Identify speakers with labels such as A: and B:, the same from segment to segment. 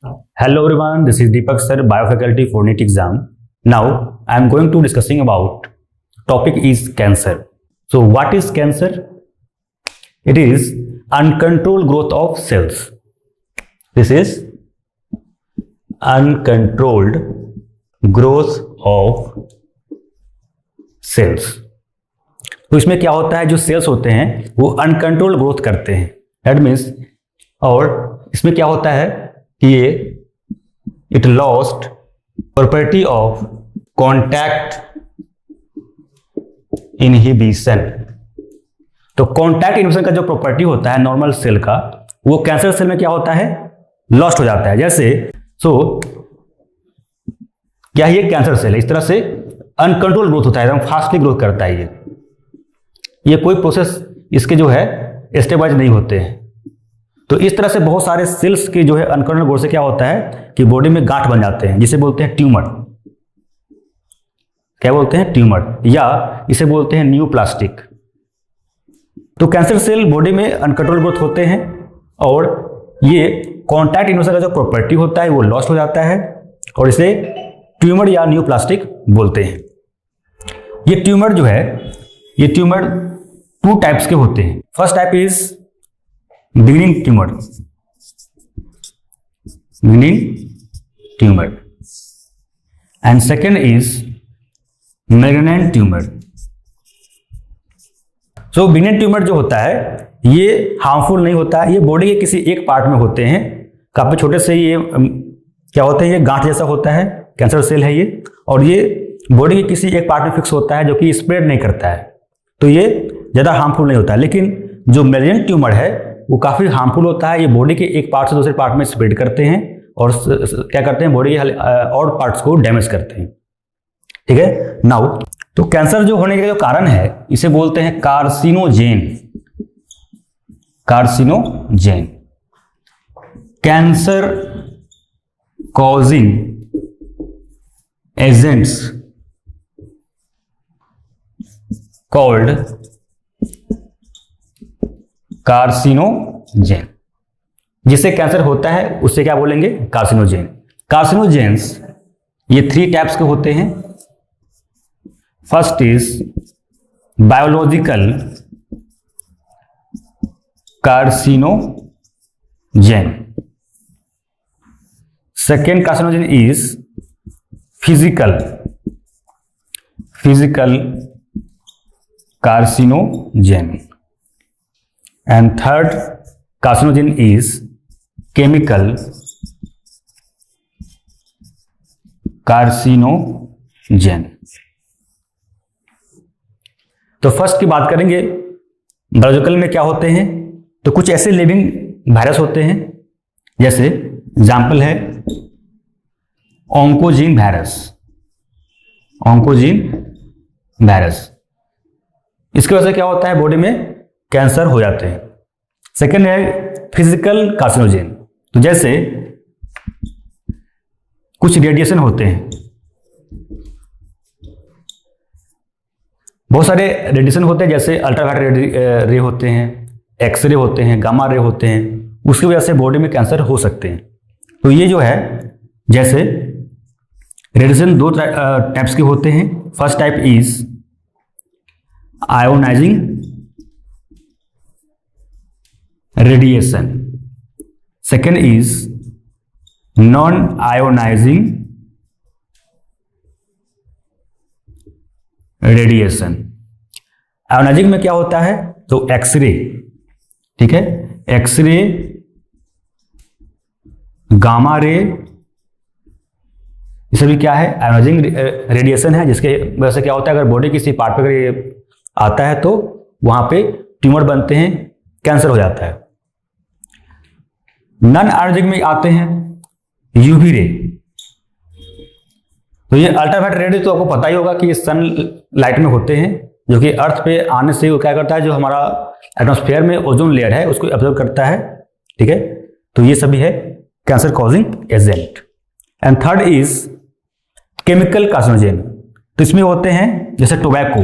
A: Hello everyone, this is Deepak sir, Biofaculty for NEET exam. Now I am going to discussing about topic is cancer. So what is cancer? It is uncontrolled growth of cells. This is uncontrolled growth of cells. तो इसमें क्या होता है, जो sales होते हैं वो uncontrol growth करते हैं. दैट मीन्स, और इसमें क्या होता है कि ये it lost property of contact inhibition. तो कॉन्टैक्ट इनहिबिशन का जो प्रॉपर्टी होता है नॉर्मल सेल का, वो कैंसर सेल में क्या होता है, लॉस्ट हो जाता है. जैसे क्या ये कैंसर सेल है, इस तरह से अनकंट्रोल ग्रोथ होता है, एकदम फास्टली ग्रोथ करता है. ये कोई प्रोसेस इसके जो है स्टेप वाइज नहीं होते हैं. तो इस तरह से बहुत सारे सेल्स की जो है अनकंट्रोल ग्रोथ से क्या होता है कि बॉडी में गांठ बन जाते हैं, जिसे बोलते हैं ट्यूमर. क्या बोलते हैं, ट्यूमर, या इसे बोलते हैं न्यूप्लास्टिक. तो कैंसर सेल बॉडी में अनकंट्रोल ग्रोथ होते हैं और ये कॉन्टैक्ट इनहिबिशन का जो प्रॉपर्टी होता है वो लॉस्ट हो जाता है और इसे ट्यूमर या न्यूप्लास्टिक बोलते हैं. ये ट्यूमर जो है, ये ट्यूमर टू टाइप्स के होते हैं. First type is beginning tumour and second is malignant tumour. So beginning tumour जो होता है ये हार्मफुल नहीं होता है, ये बॉडी के किसी एक पार्ट में होते हैं, काफी छोटे से. ये क्या होते हैं, ये गांठ जैसा होता है, कैंसर सेल है ये, और ये बॉडी के किसी एक पार्ट में फिक्स होता है जो कि स्प्रेड नहीं करता है, तो ये ज़्यादा हार्मफुल नहीं होता है. लेकिन जो मैलिग्नेंट ट्यूमर है वो काफ़ी हार्मफुल होता है. ये बॉडी के एक पार्ट से दूसरे पार्ट में स्प्रेड करते हैं और क्या करते हैं, बॉडी के और पार्ट्स को डैमेज करते हैं. ठीक है. नाउ तो कैंसर जो होने का जो कारण है इसे बोलते हैं carcinogen. Cancer causing agents called carcinogen. जिससे कैंसर होता है उससे क्या बोलेंगे, कार्सिनोजेन. कार्सिनोजेंस ये थ्री टाइप्स के होते हैं. First is biological carcinogen. Second carcinogen is physical carcinogen and third carcinogen is chemical carcinogen. तो फर्स्ट की बात करेंगे, बायोलॉजिकल में क्या होते हैं. तो कुछ ऐसे लिविंग वायरस होते हैं, जैसे एग्जाम्पल है ऑन्कोजीन वायरस. इसकी वजह से क्या होता है, बॉडी में कैंसर हो जाते हैं. सेकेंड है फिजिकल कार्सिनोजेन. तो जैसे कुछ रेडिएशन होते हैं, बहुत सारे रेडिएशन होते हैं, जैसे अल्ट्रावायलेट रे होते हैं, एक्सरे होते हैं, गामा रे होते हैं, उसकी वजह से बॉडी में कैंसर हो सकते हैं. तो ये जो है, जैसे रेडिएशन दो टाइप्स के होते हैं. First type is ionising radiation. Second is non ionising radiation. Ionising में क्या होता है, तो एक्सरे. ठीक है, एक्सरे, गामा रे, ये सभी क्या है, आयोनाइजिंग रेडिएशन है, जिसके वजह से क्या होता है, अगर बॉडी किसी पार्ट पर अगर आता है तो वहां पे ट्यूमर बनते हैं, कैंसर हो जाता है. नॉन आयोनाइजिंग में आते हैं यूवी रे. तो ये अल्ट्रावायलेट रेडी तो आपको पता ही होगा कि ये सन लाइट में होते हैं, जो कि अर्थ पे आने से वो क्या करता है, जो हमारा एटमॉस्फेयर में ओजोन लेयर है उसको एब्जॉर्ब करता है. ठीक है, तो ये सभी है cancer causing agent. And third is chemical carcinogen. तो इसमें होते हैं जैसे टोबैको.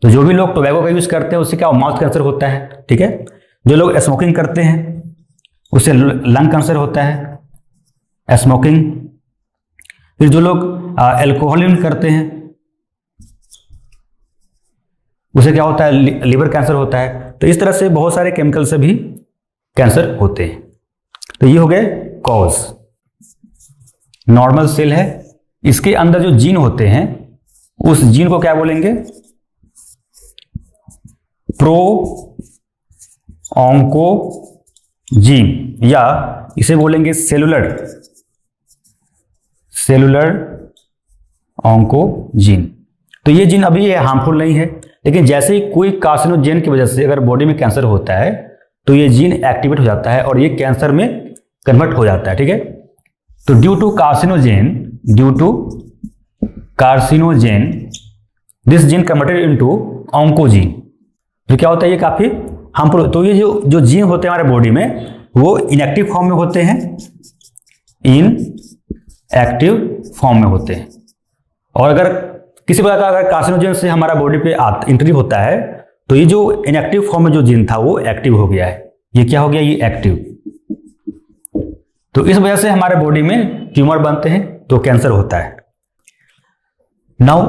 A: तो जो भी लोग टोबैको का यूज करते हैं उससे क्या माउथ कैंसर होता है. ठीक है, जो लोग स्मोकिंग करते हैं उससे लंग कैंसर होता है, स्मोकिंग। फिर जो लोग अल्कोहल यूज करते हैं उसे क्या होता है, लिवर कैंसर होता है। तो इस तरह से बहुत सारे केमिकल से भी कैंसर होते हैं। तो ये हो गए कॉज। नॉर्मल सेल है, इसके अंदर जो जीन होते हैं उस जीन को क्या बोलेंगे, प्रो ऑन्कोजीन, या इसे बोलेंगे सेलुलर ऑन्कोजीन। तो ये जीन अभी ये हार्मफुल नहीं है, लेकिन जैसे ही कोई कार्सिनोजेन की वजह से अगर बॉडी में कैंसर होता है तो ये जीन एक्टिवेट हो जाता है और ये कैंसर में कन्वर्ट हो जाता है। ठीक है, तो due to carcinogen this gene converted into oncogene. तो क्या होता है, ये काफी हार्मफुल। तो ये जो जीन होते हैं हमारे बॉडी में वो इनएक्टिव फॉर्म में होते हैं, और अगर किसी प्रकार का अगर कार्सिनोजेन से हमारा बॉडी पे एंट्री होता है तो ये जो इनएक्टिव फॉर्म में जो जीन था वो एक्टिव हो गया है। ये क्या हो गया, ये एक्टिव। तो इस वजह से हमारे बॉडी में ट्यूमर बनते हैं, तो कैंसर होता है। Now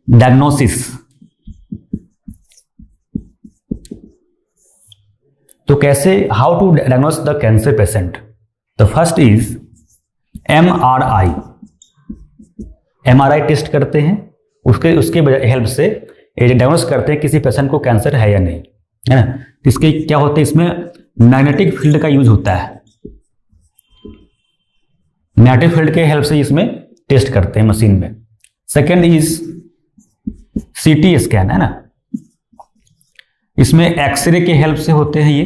A: diagnosis. तो कैसे, how to diagnose the cancer patient. The first is MRI test करते हैं, उसके हेल्प से डायग्नोस करते हैं किसी पेशेंट को कैंसर है या नहीं, है ना। इसके क्या होते हैं, इसमें मैग्नेटिक फील्ड का यूज होता है। मैग्नेटिक फील्ड के हेल्प से इसमें टेस्ट करते हैं मशीन में। सेकेंड इज सीटी स्कैन, है ना। इसमें एक्सरे के हेल्प से होते हैं ये।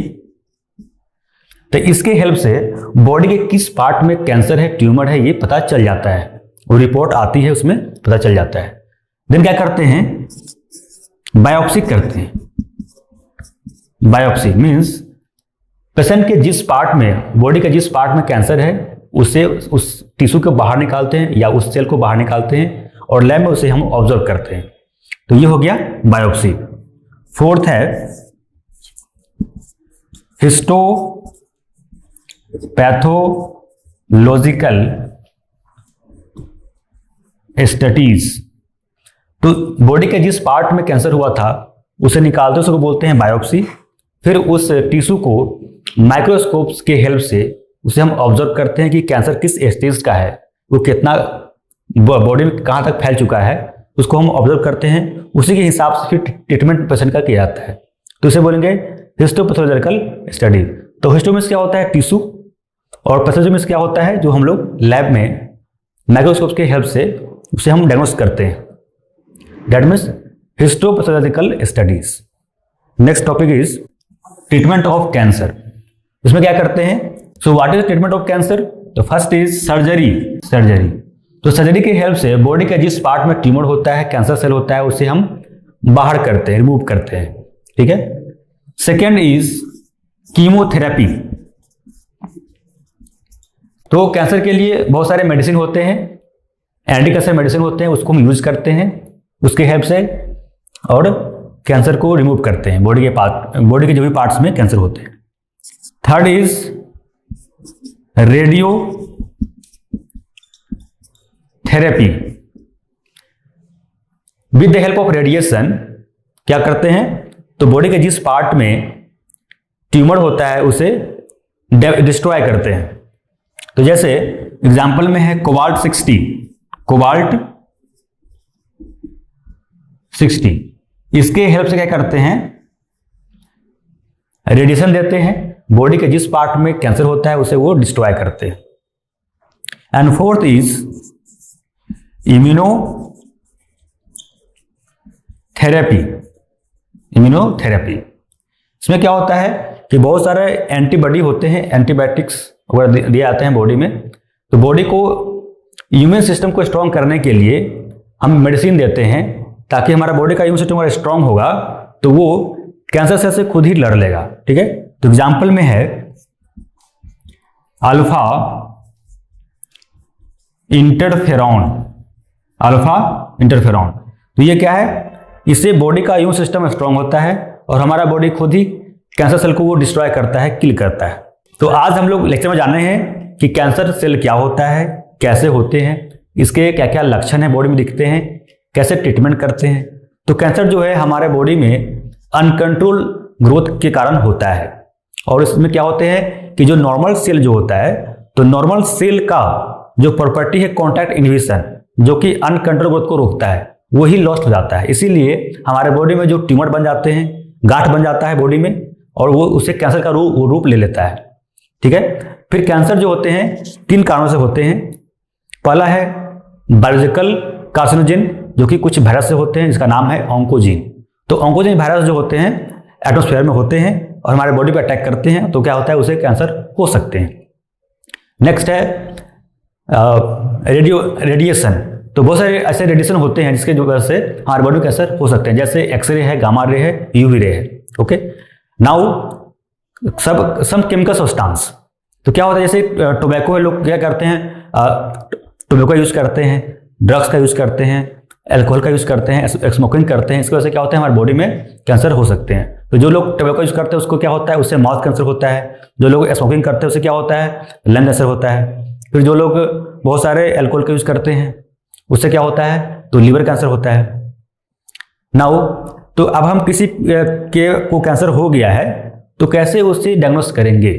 A: तो इसके हेल्प से बॉडी के किस पार्ट में कैंसर है, ट्यूमर है, ये पता चल जाता है। वो रिपोर्ट आती है, उसमें पता चल जाता है। देन क्या करते हैं, बायोप्सी करते हैं। बायोप्सी मीन्स पेशेंट के जिस पार्ट में, बॉडी के जिस पार्ट में कैंसर है उसे, उस टिश्यू को बाहर निकालते हैं या उस सेल को बाहर निकालते हैं और लैब में उसे हम ऑब्जर्व करते हैं। तो ये हो गया बायोप्सी। फोर्थ है हिस्टोपैथोलॉजिकल स्टडीज। तो बॉडी के जिस पार्ट में कैंसर हुआ था उसे निकालते हैं, उसको बोलते हैं बायोप्सी। फिर उस टिश्यू को माइक्रोस्कोप के हेल्प से उसे हम ऑब्जर्व करते हैं कि कैंसर किस स्टेज का है, वो कितना बॉडी में कहाँ तक फैल चुका है, उसको हम ऑब्जर्व करते हैं। उसी के हिसाब से फिर ट्रीटमेंट पेशेंट का किया जाता है। तो इसे बोलेंगे हिस्टोपैथोलॉजिकल स्टडी। तो हिस्टो मीन्स क्या होता है, टिश्यू, और पैथोलॉजी मीन्स क्या होता है, जो हम लोग लैब में माइक्रोस्कोप के हेल्प से उसे हम डायग्नोस करते हैं। That means histopathological studies. Next topic is treatment of cancer. इसमें क्या करते हैं, so what is treatment of cancer. तो फर्स्ट इज सर्जरी। तो सर्जरी के हेल्प से बॉडी के जिस पार्ट में ट्यूमर होता है, कैंसर सेल होता है, उसे हम बाहर करते हैं, रिमूव करते हैं। ठीक है। Second is chemotherapy. तो कैंसर के लिए बहुत सारे मेडिसिन होते हैं, एंटी कैंसर मेडिसिन होते हैं, उसको हम यूज करते हैं उसके हेल्प से, और कैंसर को रिमूव करते हैं बॉडी के जो भी पार्ट्स में कैंसर होते हैं। Third is radio therapy. With the help of radiation क्या करते हैं, तो बॉडी के जिस पार्ट में ट्यूमर होता है उसे डिस्ट्रॉय करते हैं। तो जैसे एग्जांपल में है कोबाल्ट 60। इसके हेल्प से क्या करते हैं, रेडिएशन देते हैं, बॉडी के जिस पार्ट में कैंसर होता है उसे वो डिस्ट्रॉय करते हैं। And fourth is immunotherapy. इसमें क्या होता है कि बहुत सारे एंटीबॉडी होते हैं, एंटीबायोटिक्स वगैरह दिए जाते हैं बॉडी में। तो बॉडी को, इम्यून सिस्टम को स्ट्रांग करने के लिए हम मेडिसिन देते हैं, ताकि हमारा बॉडी का इम्यून सिस्टम अगर स्ट्रांग होगा तो वो कैंसर सेल से खुद ही लड़ लेगा। ठीक है। तो एग्जाम्पल में है अल्फा इंटरफेरॉन। तो ये क्या है, इससे बॉडी का इम्यून सिस्टम स्ट्रांग होता है और हमारा बॉडी खुद ही कैंसर सेल को वो डिस्ट्रॉय करता है, किल करता है। तो आज हम लोग लेक्चर में जाने हैं कि कैंसर सेल क्या होता है, कैसे होते हैं, इसके क्या क्या लक्षण है बॉडी में दिखते हैं, कैसे ट्रीटमेंट करते हैं। तो कैंसर जो है हमारे बॉडी में अनकंट्रोल ग्रोथ के कारण होता है, और इसमें क्या होते हैं कि जो नॉर्मल सेल जो होता है, तो नॉर्मल सेल का जो प्रॉपर्टी है कॉन्टैक्ट इनहिबिशन, जो कि अनकंट्रोल ग्रोथ को रोकता है, वही लॉस्ट हो जाता है। इसीलिए हमारे बॉडी में जो ट्यूमर बन जाते हैं, गांठ बन जाता है बॉडी में, और वो उससे कैंसर का रूप ले लेता है। ठीक है। फिर कैंसर जो होते हैं 3 कारणों से होते हैं। पहला है बायोलॉजिकल कार्सिनोजेन, जो कि कुछ वायरस से होते हैं, जिसका नाम है ऑन्कोजीन। तो ऑन्कोजीन वायरस जो होते हैं एटमॉस्फेयर में होते हैं और हमारे बॉडी पर अटैक करते हैं, तो क्या होता है, उसे कैंसर हो सकते हैं। नेक्स्ट है रेडिएशन। तो बहुत सारे ऐसे रेडिएशन होते हैं जिसके वजह से हमारे बॉडी में कैंसर हो सकते हैं, जैसे एक्सरे है, गामा रे है, यूवी रे है। Okay. Now some chemical substance. तो क्या होता है, जैसे टोबैको है, लोग क्या करते हैं, टोबैको यूज करते हैं, ड्रग्स का यूज करते हैं, अल्कोहल का यूज करते हैं, स्मोकिंग करते हैं। इसकी वजह से क्या होता है, हमारे बॉडी में कैंसर हो सकते हैं। तो जो लोग टोबैको यूज करते हैं उसको क्या होता है, उससे माउथ कैंसर होता है। जो लोग स्मोकिंग करते हैं उससे क्या होता है, लंग कैंसर होता है। फिर जो लोग बहुत सारे अल्कोहल का यूज करते हैं उससे क्या होता है, तो लीवर कैंसर होता है। नाउ तो अब हम किसी के को कैंसर हो गया है तो कैसे उससे डायग्नोस करेंगे।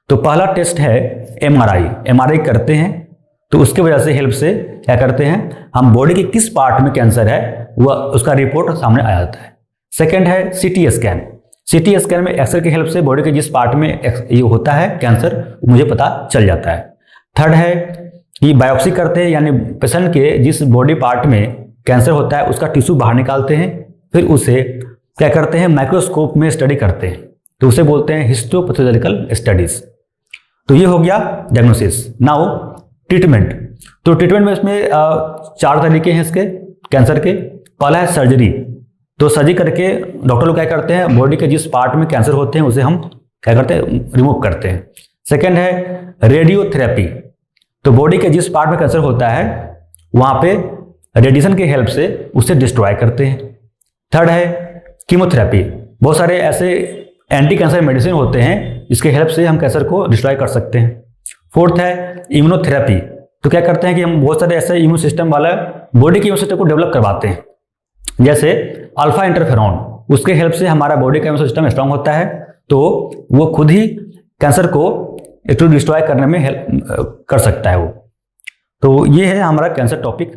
A: तो पहला टेस्ट है एमआरआई करते हैं। तो उसके वजह से हेल्प से क्या करते हैं, हम बॉडी के किस पार्ट में कैंसर है वह उसका रिपोर्ट सामने आ जाता है। सेकंड है सीटी स्कैन। सीटी स्कैन में एक्सरे की हेल्प से बॉडी के जिस पार्ट में ये होता है कैंसर, मुझे पता चल जाता है। थर्ड है कि बायोप्सी करते हैं, यानी पेशेंट के जिस बॉडी पार्ट में कैंसर होता है उसका टिश्यू बाहर निकालते हैं, फिर उसे क्या करते हैं, माइक्रोस्कोप में स्टडी करते हैं, तो उसे बोलते हैं हिस्टोपैथोलॉजिकल स्टडीज। तो ये हो गया डायग्नोसिस। Now treatment. तो ट्रीटमेंट में इसमें 4 तरीके हैं इसके कैंसर के। पहला है सर्जरी। तो सर्जरी करके डॉक्टर लोग क्या करते हैं, बॉडी के जिस पार्ट में कैंसर होते हैं उसे हम क्या करते हैं, रिमूव करते हैं। सेकेंड है रेडियोथेरेपी। तो बॉडी के जिस पार्ट में कैंसर होता है वहां पे रेडिएशन की हेल्प से उसे डिस्ट्रॉय करते हैं। थर्ड है कीमोथेरेपी। बहुत सारे ऐसे एंटी कैंसर मेडिसिन होते हैं जिसके हेल्प से हम कैंसर को डिस्ट्रॉय कर सकते हैं। फोर्थ है इम्यूनोथेरेपी। तो क्या करते हैं कि हम बहुत सारे ऐसे इम्यून सिस्टम वाला बॉडी के इम्यून सिस्टम को डेवलप करवाते हैं, जैसे अल्फा इंटरफेरॉन। उसके हेल्प से हमारा बॉडी का इम्यून सिस्टम स्ट्रांग होता है, तो वो खुद ही कैंसर को डिस्ट्रॉय करने में हेल्प कर सकता है वो। तो ये है हमारा कैंसर टॉपिक।